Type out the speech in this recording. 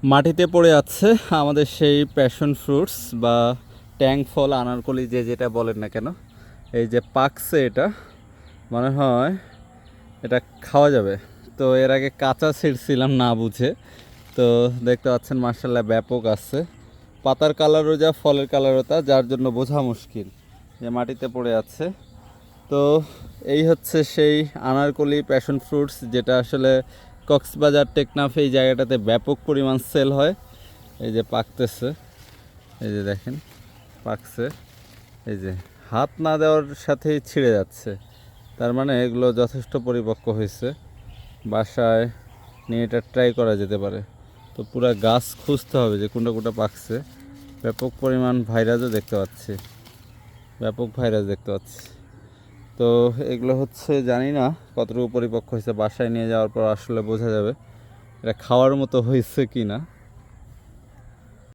মাটিতে পড়ে আছে আমাদের সেই প্যাশন ফ্রুটস বা ট্যাং ফল, আনারকলি, যে যেটা বলেন না কেন। এই যে পাকছে, এটা মনে হয় এটা খাওয়া যাবে। তো এর আগে কাঁচা ছিঁড়ছিলাম না বুঝে। তো দেখতে পাচ্ছেন মার্শাল্লাহ ব্যাপক আছে, পাতার কালারও যা ফলের কালারও তা, যার জন্য বোঝা মুশকিল যে মাটিতে পড়ে আছে। তো এই হচ্ছে সেই আনারকলি প্যাশন ফ্রুটস, যেটা আসলে কক্সবাজার টেকনাফ এই জায়গাটাতে ব্যাপক পরিমাণ সেল হয়। এই যে পাকতেছে, এই যে দেখেন পাকছে, এই যে হাত না দেওয়ার সাথেই ছিঁড়ে যাচ্ছে, তার মানে এগুলো যথেষ্ট পরিপক্ক হয়েছে। বাসায় নিয়ে এটা ট্রাই করা যেতে পারে। তো পুরা গাছ খুঁজতে হবে যে কোনটা কোনটা পাকছে। ব্যাপক পরিমাণ ভাইরাসও দেখতে পাচ্ছি, ব্যাপক ভাইরাস দেখতে পাচ্ছি। তো এগুলো হচ্ছে জানি না কতটুকু পরিপক্ক হয়েছে, বাসায় নিয়ে যাওয়ার পর আসলে বোঝা যাবে এটা খাওয়ার মতো হয়েছে কি না।